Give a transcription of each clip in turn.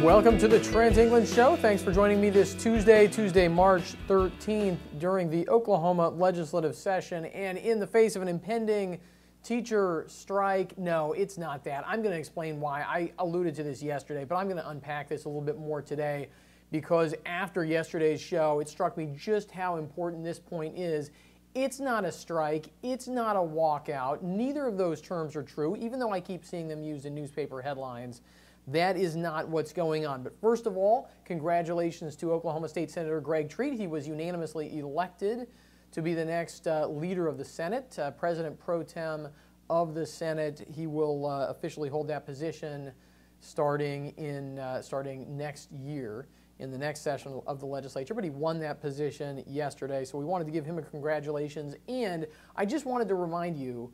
Welcome to the Trent England Show. Thanks for joining me this Tuesday, March 13th, during the Oklahoma legislative session. And in the face of an impending teacher strike, no, it's not that. I'm going to explain why. I alluded to this yesterday, but I'm going to unpack this a little bit more today, because after yesterday's show, it struck me just how important this point is. It's not a strike. It's not a walkout. Neither of those terms are true, even though I keep seeing them used in newspaper headlines. That is not what's going on. But first of all, congratulations to Oklahoma State Senator Greg Treat. He was unanimously elected to be the next leader of the Senate, President Pro Tem of the Senate. He will officially hold that position starting next year in the next session of the legislature. But he won that position yesterday, so we wanted to give him a congratulations. And I just wanted to remind you,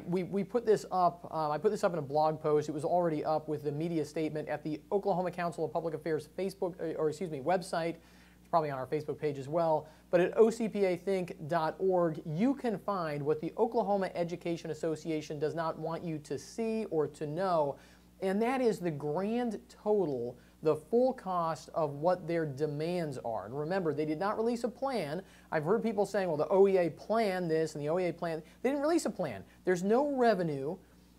we put this up. I put this up in a blog post. It was already up with the media statement at the Oklahoma Council of Public Affairs website. It's probably on our Facebook page as well. But at ocpathink.org, you can find what the Oklahoma Education Association does not want you to see or to know, and that is the grand total, the full cost of what their demands are. And remember, they did not release a plan. I've heard people saying, well, the OEA planned this and the OEA planned. They didn't release a plan. There's no revenue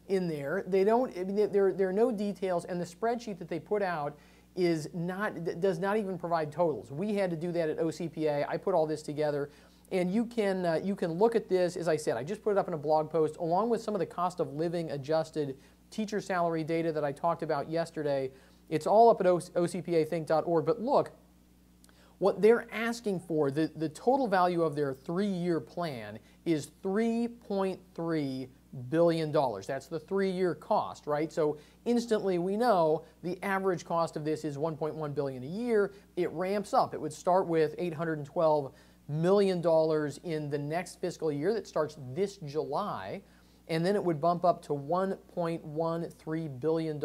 in there. There are no details, and the spreadsheet that they put out does not even provide totals. We had to do that at OCPA. I put all this together, and you can look at this. As I said, I just put it up in a blog post along with some of the cost of living adjusted teacher salary data that I talked about yesterday. It's all up at ocpathink.org. But look, what they're asking for, the total value of their 3-year plan is $3.3 billion. That's the 3-year cost, right? So instantly we know the average cost of this is $1.1 billion a year. It ramps up. It would start with $812 million in the next fiscal year that starts this July. And then it would bump up to $1.13 billion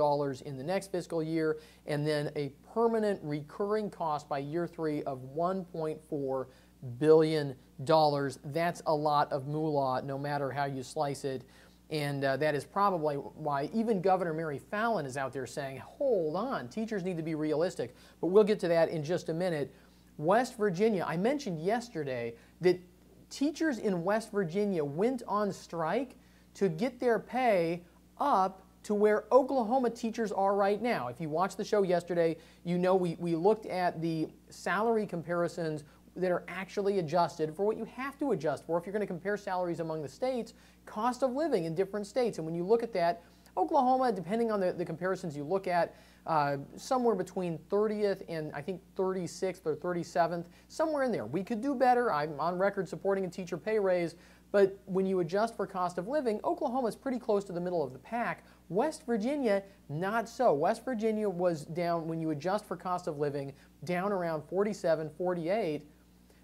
in the next fiscal year, and then a permanent recurring cost by year 3 of $1.4 billion. That's a lot of moolah, no matter how you slice it. And that is probably why even Governor Mary Fallin is out there saying, hold on, teachers need to be realistic. But we'll get to that in just a minute. West Virginia, I mentioned yesterday that teachers in West Virginia went on strike to get their pay up to where Oklahoma teachers are right now. If you watched the show yesterday, you know we looked at the salary comparisons that are actually adjusted for what you have to adjust for if you're going to compare salaries among the states, cost of living in different states. And when you look at that, Oklahoma, depending on the comparisons you look at, somewhere between 30th and I think 36th or 37th, somewhere in there. We could do better. I'm on record supporting a teacher pay raise. But when you adjust for cost of living, Oklahoma is pretty close to the middle of the pack. West Virginia, not so. West Virginia was down, when you adjust for cost of living, down around 47, 48.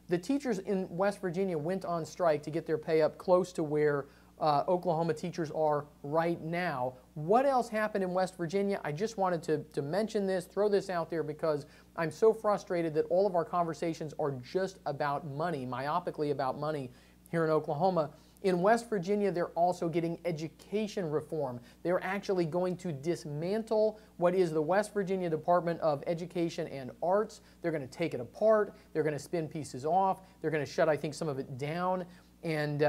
The teachers in West Virginia went on strike to get their pay up close to where Oklahoma teachers are right now. What else happened in West Virginia? I just wanted to mention this, throw this out there, because I'm so frustrated that all of our conversations are just about money, myopically about money here in Oklahoma. In West Virginia, they're also getting education reform. They're actually going to dismantle what is the West Virginia Department of Education and Arts. They're going to take it apart. They're going to spin pieces off. They're going to shut, I think, some of it down. And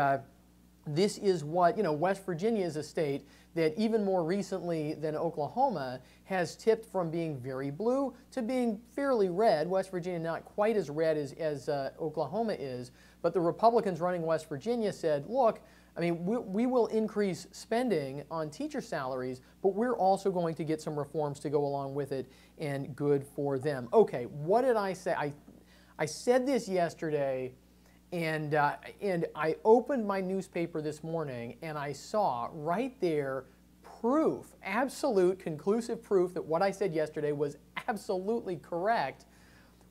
this is what, West Virginia is a state that even more recently than Oklahoma has tipped from being very blue to being fairly red. West Virginia not quite as red as Oklahoma is, but the Republicans running West Virginia said, look, I mean, we will increase spending on teacher salaries, but we're also going to get some reforms to go along with it, and good for them. Okay, what did I say? I said this yesterday, and I opened my newspaper this morning, and I saw right there proof, absolute conclusive proof that what I said yesterday was absolutely correct,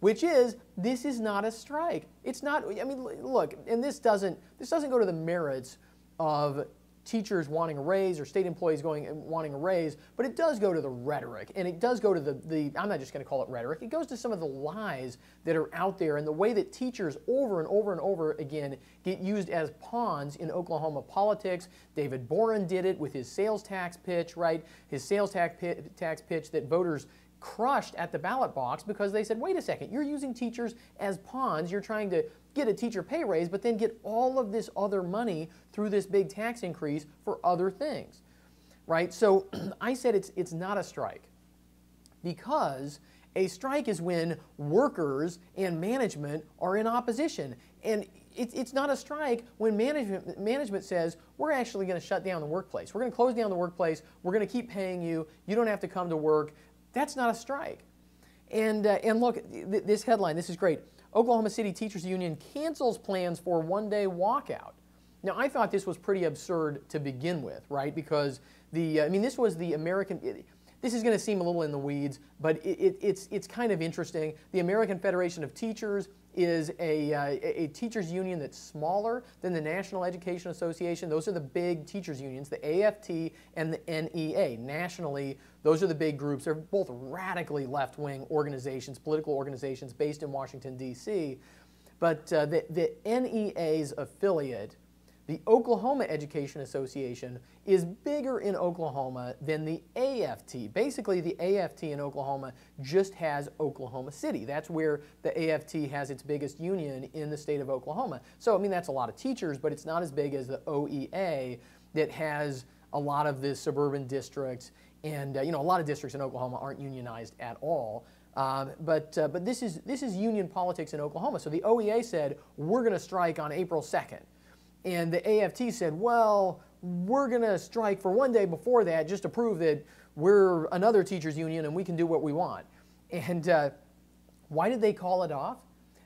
which is this is not a strike. It's not. I mean, look, and this doesn't go to the merits of teachers wanting a raise or state employees wanting a raise, but it does go to the rhetoric, and it does go to the I'm not just going to call it rhetoric, it goes to some of the lies that are out there and the way that teachers over and over and over again get used as pawns in Oklahoma politics. David Boren did it with his sales tax pitch, right? His sales tax pitch that voters crushed at the ballot box because they said, wait a second, you're using teachers as pawns. You're trying to get a teacher pay raise, but then get all of this other money through this big tax increase for other things, right? So I said it's not a strike, because a strike is when workers and management are in opposition. And it's not a strike when management says, we're actually going to shut down the workplace. We're going to close down the workplace. We're going to keep paying you. You don't have to come to work. That's not a strike. And look, this headline, this is great. Oklahoma City Teachers Union cancels plans for one-day walkout. Now, I thought this was pretty absurd to begin with, right? Because this was the American... This is going to seem a little in the weeds, but it's kind of interesting. The American Federation of Teachers is a teachers union that's smaller than the National Education Association. Those are the big teachers unions, the AFT and the NEA. Nationally, those are the big groups. They're both radically left-wing organizations, political organizations based in Washington, D.C. But the NEA's affiliate, the Oklahoma Education Association, is bigger in Oklahoma than the AFT. Basically, the AFT in Oklahoma just has Oklahoma City. That's where the AFT has its biggest union in the state of Oklahoma. So, that's a lot of teachers, but it's not as big as the OEA that has a lot of the suburban districts. And, a lot of districts in Oklahoma aren't unionized at all. But this is union politics in Oklahoma. So the OEA said, we're going to strike on April 2nd. And the AFT said, well, we're going to strike for one day before that just to prove that we're another teachers union and we can do what we want. And why did they call it off?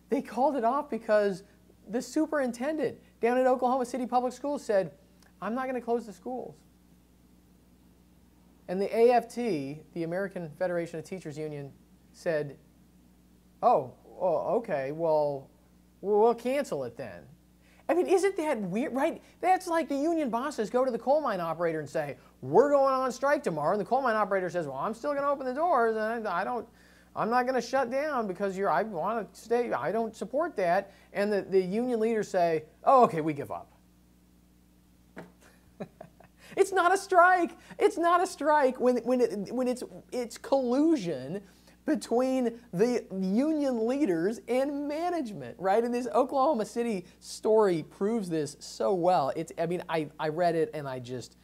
They called it off because the superintendent down at Oklahoma City Public Schools said, I'm not going to close the schools. And the AFT, the American Federation of Teachers Union, said, oh, okay, well, we'll cancel it then. Isn't that weird, right? That's like the union bosses go to the coal mine operator and say, we're going on strike tomorrow. And the coal mine operator says, well, I'm still going to open the doors, and I'm not going to shut down because I want to stay. I don't support that. And the union leaders say, oh, okay, we give up. It's not a strike. It's not a strike when it's collusion between the union leaders and management, right? And this Oklahoma City story proves this so well. I read it and I just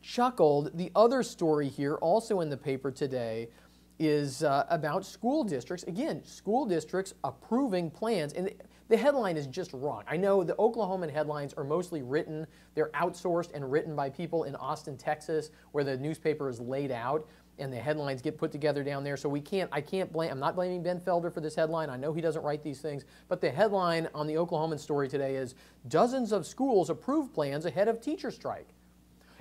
chuckled. The other story here, also in the paper today, is about school districts. Again, school districts approving plans. And the headline is just wrong. I know the Oklahoman headlines are mostly written. They're outsourced and written by people in Austin, Texas, where the newspaper is laid out and the headlines get put together down there. So I can't blame, I'm not blaming Ben Felder for this headline. I know he doesn't write these things. But the headline on the Oklahoman story today is, dozens of schools approve plans ahead of teacher strike.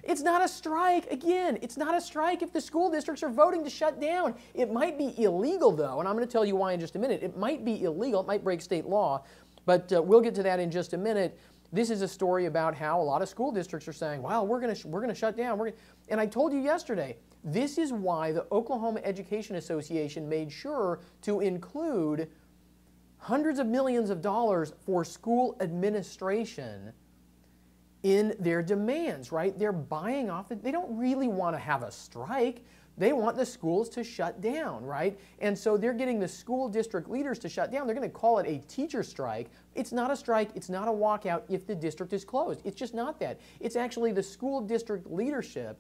It's not a strike. Again, it's not a strike if the school districts are voting to shut down. It might be illegal, though, and I'm going to tell you why in just a minute. It might be illegal. It might break state law, but we'll get to that in just a minute. This is a story about how a lot of school districts are saying, well, we're going to shut down. And I told you yesterday, this is why the Oklahoma Education Association made sure to include hundreds of millions of dollars for school administration in their demands, right? They're buying off they don't really want to have a strike. They want the schools to shut down, right? And so they're getting the school district leaders to shut down. They're going to call it a teacher strike. It's not a strike. It's not a walkout if the district is closed. It's just not that. It's actually the school district leadership,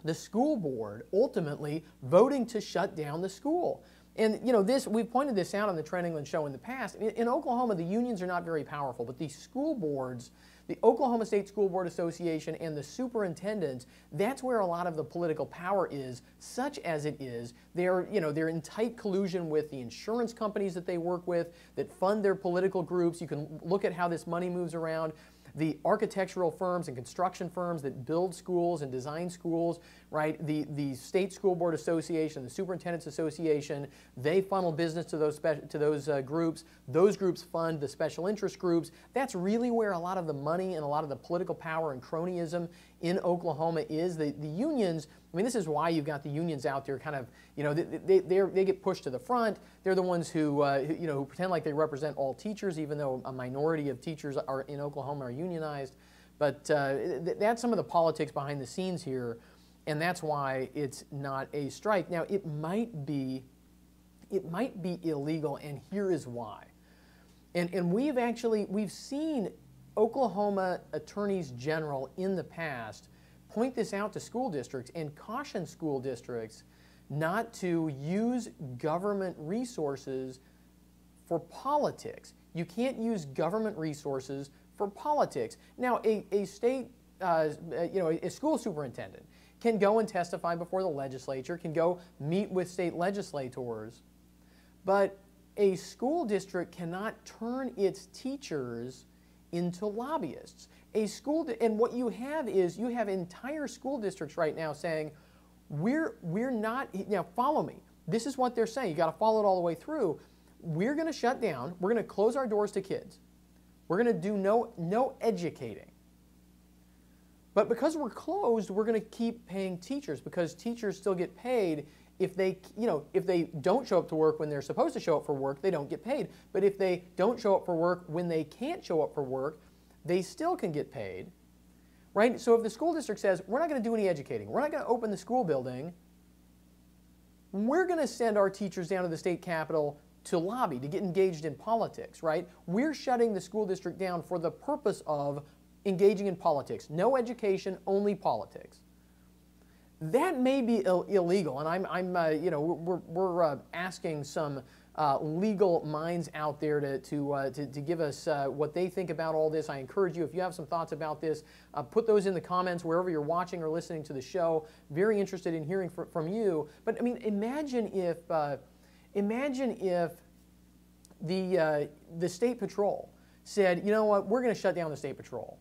the school board, ultimately voting to shut down the school. And we've pointed this out on the Trent England Show in the past. In Oklahoma, the unions are not very powerful, but the school boards, the Oklahoma State School Board Association and the superintendents, that's where a lot of the political power is, such as it is. They're in tight collusion with the insurance companies that they work with that fund their political groups. You can look at how this money moves around. The architectural firms and construction firms that build schools and design schools, right? The State School Board Association, the Superintendents Association, they funnel business to those groups. Those groups fund the special interest groups. That's really where a lot of the money and a lot of the political power and cronyism in Oklahoma is. The unions, this is why you've got the unions out there kind of, they get pushed to the front. They're the ones who pretend like they represent all teachers, even though a minority of teachers in Oklahoma are unionized. But that's some of the politics behind the scenes here. And that's why it's not a strike. Now, it might be illegal, and here is why. And we've seen Oklahoma attorneys general in the past point this out to school districts and caution school districts not to use government resources for politics. You can't use government resources for politics. Now, a state, a school superintendent can go and testify before the legislature, can go meet with state legislators, but a school district cannot turn its teachers into lobbyists. And what you have is you have entire school districts right now saying, we're not, now follow me. This is what they're saying. You got to follow it all the way through. We're going to shut down. We're going to close our doors to kids. We're going to do no educating. But because we're closed, we're going to keep paying teachers, because teachers still get paid. If they don't show up to work when they're supposed to show up for work, they don't get paid. But if they don't show up for work when they can't show up for work, they still can get paid, right? So if the school district says, we're not going to do any educating, we're not going to open the school building, we're going to send our teachers down to the state capitol to lobby, to get engaged in politics, right? We're shutting the school district down for the purpose of engaging in politics. No education, only politics. That may be illegal, and we're asking some legal minds out there to give us what they think about all this. I encourage you, if you have some thoughts about this, put those in the comments wherever you're watching or listening to the show. Very interested in hearing from you. But I mean, imagine if the state patrol said, you know what, we're going to shut down the state patrol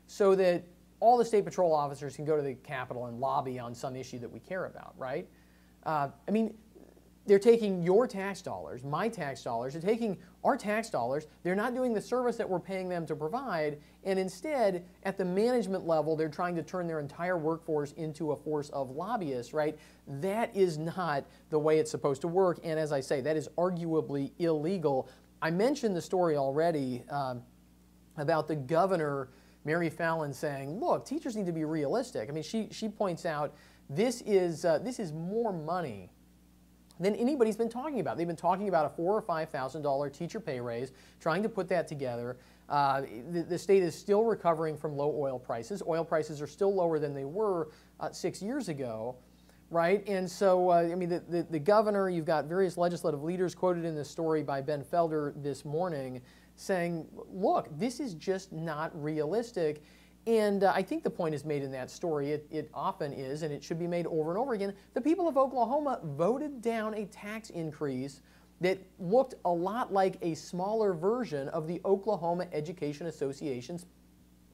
so that all the state patrol officers can go to the Capitol and lobby on some issue that we care about, right? I mean, they're taking your tax dollars, my tax dollars, they're taking our tax dollars, they're not doing the service that we're paying them to provide, and instead, at the management level, they're trying to turn their entire workforce into a force of lobbyists, right? That is not the way it's supposed to work, and as I say, that is arguably illegal. I mentioned the story already about the governor, Mary Fallin, saying, look, teachers need to be realistic. I mean, she points out this is more money than anybody's been talking about. They've been talking about a $4,000 or $5,000 teacher pay raise, trying to put that together. The state is still recovering from low oil prices. Oil prices are still lower than they were 6 years ago, right? And so, I mean, the governor, you've got various legislative leaders quoted in this story by Ben Felder this morning saying, look, this is just not realistic. And I think the point is made in that story. It often is, and it should be made over and over again. The people of Oklahoma voted down a tax increase that looked a lot like a smaller version of the Oklahoma Education Association's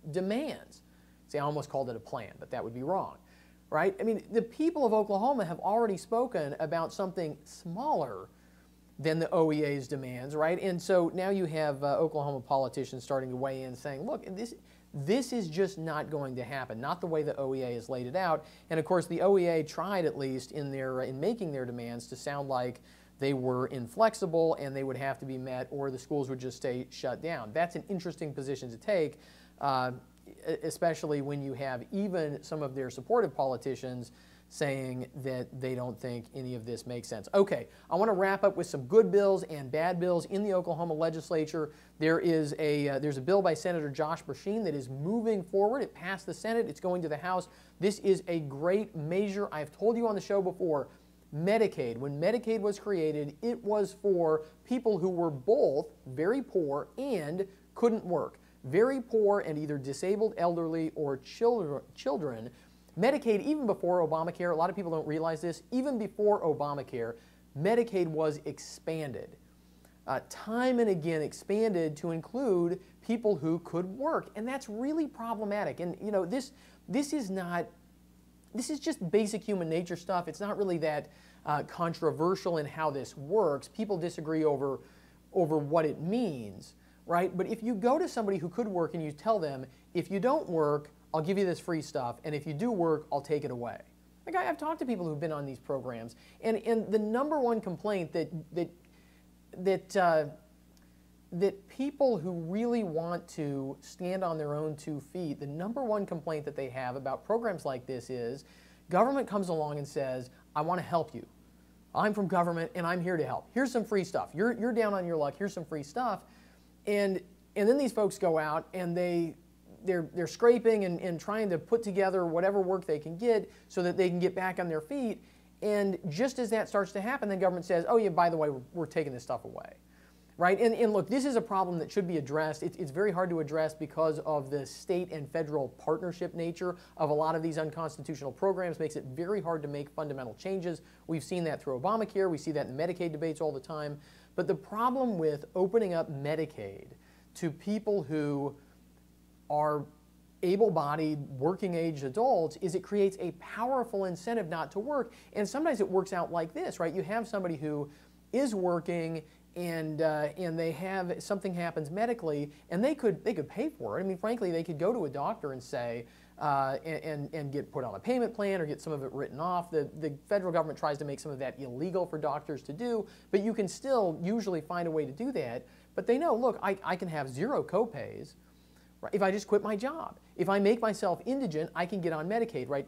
demands. See, I almost called it a plan, but that would be wrong, right? I mean, the people of Oklahoma have already spoken about something smaller than the OEA's demands, right? And so now you have Oklahoma politicians starting to weigh in saying, look, this is just not going to happen, not the way the OEA has laid it out. And of course, the OEA tried, at least in making their demands, to sound like they were inflexible and they would have to be met, or the schools would just stay shut down. That's an interesting position to take, especially when you have even some of their supportive politicians saying that they don't think any of this makes sense. Okay, I want to wrap up with some good bills and bad bills in the Oklahoma legislature. There's a bill by Senator Josh Brashear that is moving forward. It passed the Senate. It's going to the House. This is a great measure. I've told you on the show before, Medicaid. When Medicaid was created, it was for people who were both very poor and couldn't work. Very poor and either disabled, elderly, or children. Medicaid, even before Obamacare, a lot of people don't realize this, even before Obamacare, Medicaid was expanded. Time and again expanded to include people who could work, and that's really problematic. And you know, this is just basic human nature stuff. It's not really that controversial in how this works. People disagree over what it means, right? But if you go to somebody who could work and you tell them, if you don't work, I'll give you this free stuff, and if you do work, I'll take it away. Like I've talked to people who've been on these programs, and the number one complaint that people who really want to stand on their own 2 feet, the number one complaint that they have about programs like this is, Government comes along and says, I want to help you. I'm from government and I'm here to help. Here's some free stuff. You're down on your luck. Here's some free stuff. And then these folks go out and they're scraping and trying to put together whatever work they can get so that they can get back on their feet. And just as that starts to happen, the government says, oh yeah, by the way, we're taking this stuff away. Right? And look, this is a problem that should be addressed. It's very hard to address because of the state and federal partnership nature of a lot of these unconstitutional programs. Makes it very hard to make fundamental changes. We've seen that through Obamacare. We see that in Medicaid debates all the time. But the problem with opening up Medicaid to people who are able-bodied, working-age adults is it creates a powerful incentive not to work. And sometimes it works out like this, right? You have somebody who is working and they have something happens medically, and they could pay for it. I mean, frankly, they could go to a doctor and say and get put on a payment plan or get some of it written off. The federal government tries to make some of that illegal for doctors to do, but you can still usually find a way to do that. But they know, look, I can have zero copays. Right? If I just quit my job. If I make myself indigent, I can get on Medicaid, right?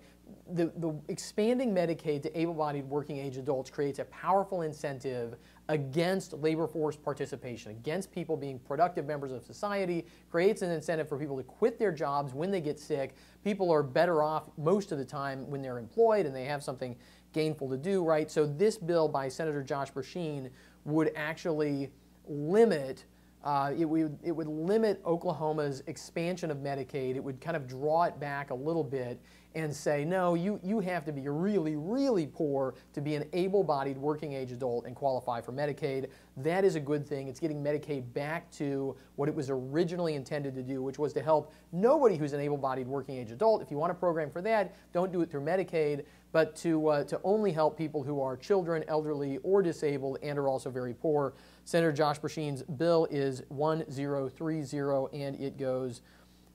The expanding Medicaid to able-bodied working-age adults creates a powerful incentive against labor force participation, against people being productive members of society, creates an incentive for people to quit their jobs when they get sick. People are better off most of the time when they're employed and they have something gainful to do, right? So this bill by Senator Josh Brashear would actually limit it would limit Oklahoma's expansion of Medicaid. It would kind of draw it back a little bit and say, no, you have to be really, really poor to be an able-bodied working-age adult and qualify for Medicaid. That is a good thing. It's getting Medicaid back to what it was originally intended to do, which was to help nobody who's an able-bodied working-age adult. If you want a program for that, don't do it through Medicaid, but to only help people who are children, elderly, or disabled and are also very poor. Senator Josh Brashear's bill is 1030, and it goes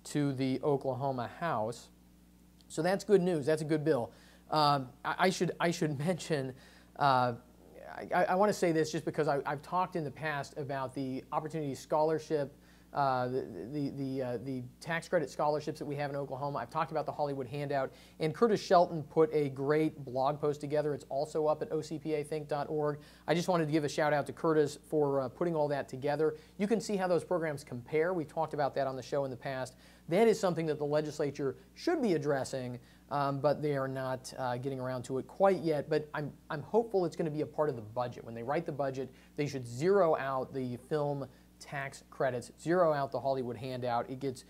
to the Oklahoma House. So that's good news. That's a good bill. I should mention, I want to say this just because I've talked in the past about the Opportunity Scholarship, the tax credit scholarships that we have in Oklahoma. I've talked about the Hollywood handout, and Curtis Shelton put a great blog post together. It's also up at ocpathink.org. I just wanted to give a shout out to Curtis for putting all that together. You can see how those programs compare. We've talked about that on the show in the past. That is something that the legislature should be addressing, but they are not getting around to it quite yet. But I'm hopeful it's going to be a part of the budget. When they write the budget, they should zero out the film tax credits, zero out the Hollywood handout. It gets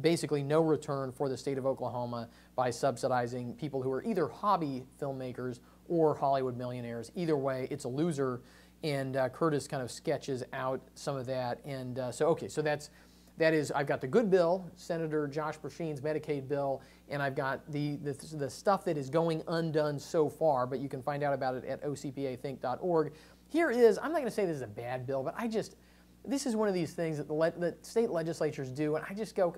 basically no return for the state of Oklahoma by subsidizing people who are either hobby filmmakers or Hollywood millionaires. Either way, it's a loser, and Curtis kind of sketches out some of that. And so I've got the good bill, Senator Josh Brashear's Medicaid bill, and I've got the stuff that is going undone so far, but you can find out about it at ocpathink.org. Here is, I'm not going to say this is a bad bill, but this is one of these things that the state legislatures do, and I just go,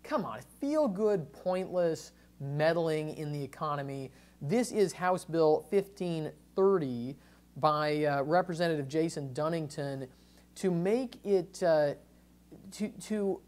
come on, feel good, pointless meddling in the economy. This is House Bill 1530 by Representative Jason Dunnington to make it to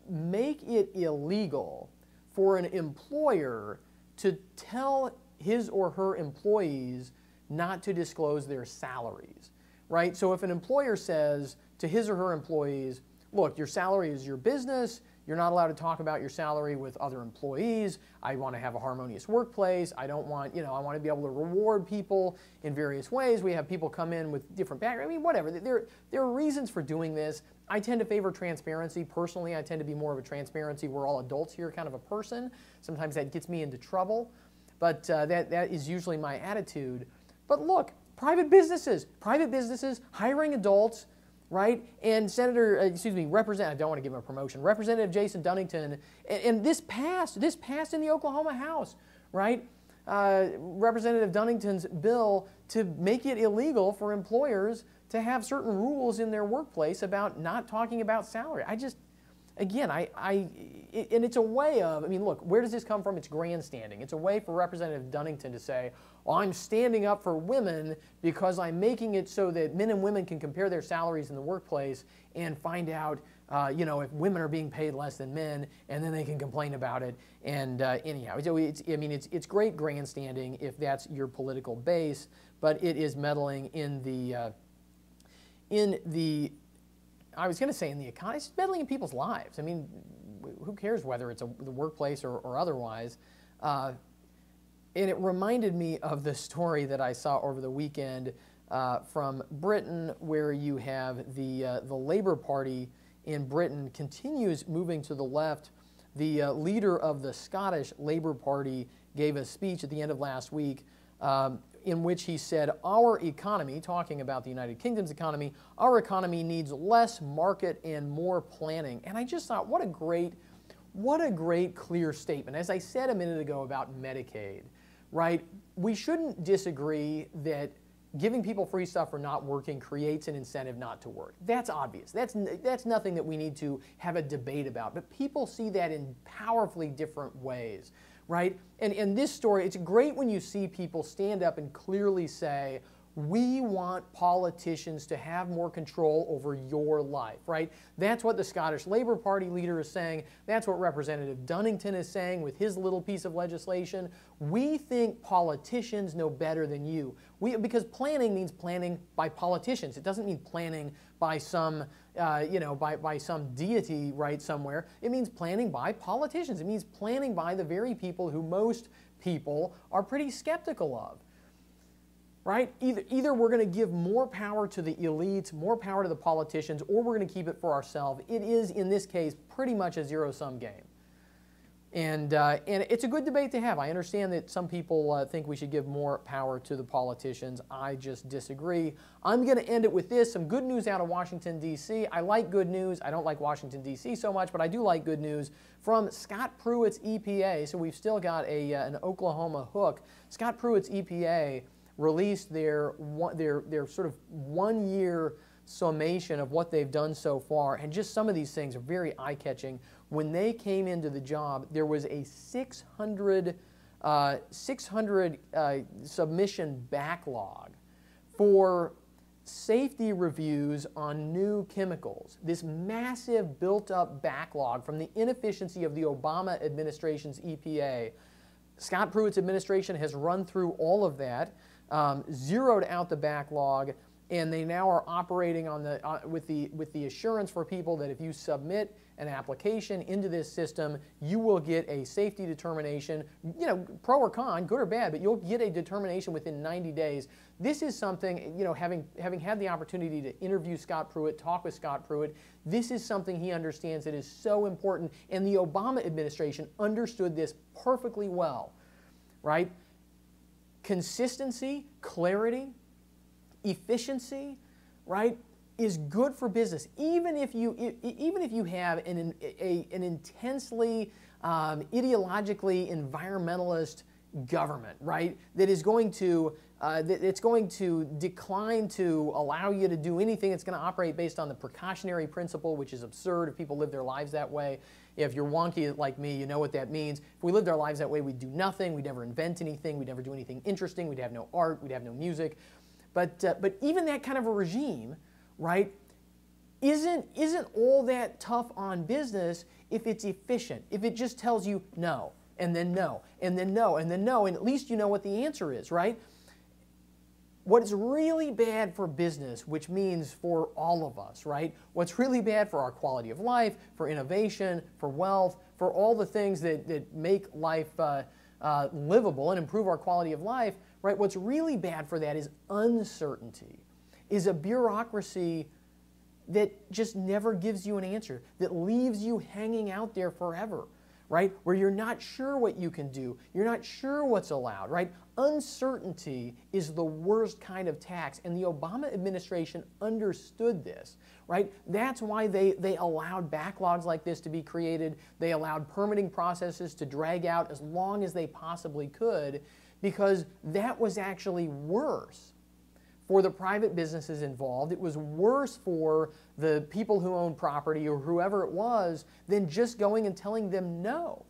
make it illegal for an employer to tell his or her employees not to disclose their salaries. Right? So if an employer says to his or her employees, look, your salary is your business, you're not allowed to talk about your salary with other employees, I want to have a harmonious workplace, I don't want, I want to be able to reward people in various ways, we have people come in with different backgrounds, I mean, whatever, there are reasons for doing this. I tend to favor transparency. Personally, I tend to be more of a transparency, we're all adults here kind of a person. Sometimes that gets me into trouble, but that is usually my attitude. But look, private businesses hiring adults, right? And I don't want to give him a promotion. Representative Jason Dunnington, and this passed in the Oklahoma House, right? Representative Dunnington's bill to make it illegal for employers to have certain rules in their workplace about not talking about salary. And it's a way of, look, where does this come from? It's grandstanding. It's a way for Representative Dunnington to say, well, I'm standing up for women because I'm making it so that men and women can compare their salaries in the workplace and find out if women are being paid less than men, and then they can complain about it. And anyhow, so it's great grandstanding if that's your political base, but it is meddling in the I was going to say in the economy. It's meddling in people's lives. I mean, who cares whether it's the workplace or otherwise? And it reminded me of the story that I saw over the weekend from Britain, where you have the Labour Party in Britain continues moving to the left. The leader of the Scottish Labour Party gave a speech at the end of last week in which he said, our economy, talking about the United Kingdom's economy, our economy needs less market and more planning. And I just thought, what a great clear statement. As I said a minute ago about Medicaid, right? We shouldn't disagree that giving people free stuff for not working creates an incentive not to work. That's obvious. That's nothing that we need to have a debate about. But people see that in powerfully different ways, right? And this story, it's great when you see people stand up and clearly say, we want politicians to have more control over your life, right? That's what the Scottish Labour Party leader is saying. That's what Representative Dunnington is saying with his little piece of legislation. We think politicians know better than you. Because planning means planning by politicians. It doesn't mean planning by some, by some deity right somewhere. It means planning by politicians. It means planning by the very people who most people are pretty skeptical of. Right? Either we're going to give more power to the elites, more power to the politicians, or we're going to keep it for ourselves. It is, in this case, pretty much a zero-sum game. And it's a good debate to have. I understand that some people think we should give more power to the politicians. I just disagree. I'm going to end it with this. Some good news out of Washington, D.C. I like good news. I don't like Washington, D.C. so much, but I do like good news from Scott Pruitt's EPA. So we've still got an Oklahoma hook. Scott Pruitt's EPA released their sort of 1 year summation of what they've done so far, and just some of these things are very eye-catching. When they came into the job, there was a 600 submission backlog for safety reviews on new chemicals. This massive built-up backlog from the inefficiency of the Obama administration's EPA. Scott Pruitt's administration has run through all of that, zeroed out the backlog, and they now are operating on with the assurance for people that if you submit an application into this system, you will get a safety determination, pro or con, good or bad, but you'll get a determination within 90 days. This is something, having had the opportunity to interview Scott Pruitt, talk with Scott Pruitt, this is something he understands that is so important, and the Obama administration understood this perfectly well, right? Consistency, clarity, efficiency, right, is good for business. Even if you have an intensely ideologically environmentalist government, right, that is going to decline to allow you to do anything. It's going to operate based on the precautionary principle, which is absurd if people live their lives that way. If you're wonky like me, you know what that means. If we lived our lives that way, we'd do nothing. We'd never invent anything. We'd never do anything interesting. We'd have no art. We'd have no music. But even that kind of a regime, right, isn't all that tough on business if it's efficient. If it just tells you no, and then no, and then no, and then no, and at least you know what the answer is, right? What's really bad for business, which means for all of us, right? What's really bad for our quality of life, for innovation, for wealth, for all the things that make life livable and improve our quality of life, right? What's really bad for that is uncertainty, is a bureaucracy that just never gives you an answer, that leaves you hanging out there forever, right? Where you're not sure what you can do, you're not sure what's allowed, right? Uncertainty is the worst kind of tax, and the Obama administration understood this, right? That's why they allowed backlogs like this to be created. They allowed permitting processes to drag out as long as they possibly could, because that was actually worse for the private businesses involved. It was worse for the people who own property or whoever it was than just going and telling them no,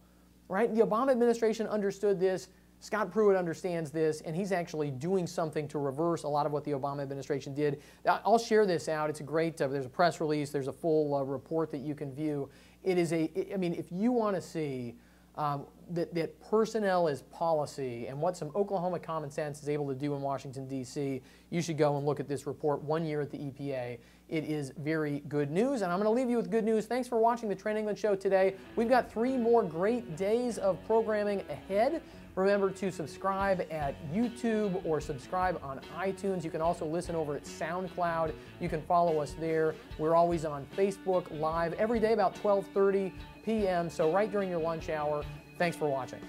right? The Obama administration understood this Scott Pruitt understands this, and he's actually doing something to reverse a lot of what the Obama administration did. I'll share this out. It's a great, there's a press release, there's a full report that you can view. It is I mean, if you want to see that personnel is policy and what some Oklahoma common sense is able to do in Washington, D.C., you should go and look at this report, 1 year at the EPA. It is very good news, and I'm going to leave you with good news. Thanks for watching the Trent England Show today. We've got 3 more great days of programming ahead. Remember to subscribe at YouTube or subscribe on iTunes. You can also listen over at SoundCloud. You can follow us there. We're always on Facebook Live every day about 12:30 p.m., so right during your lunch hour. Thanks for watching.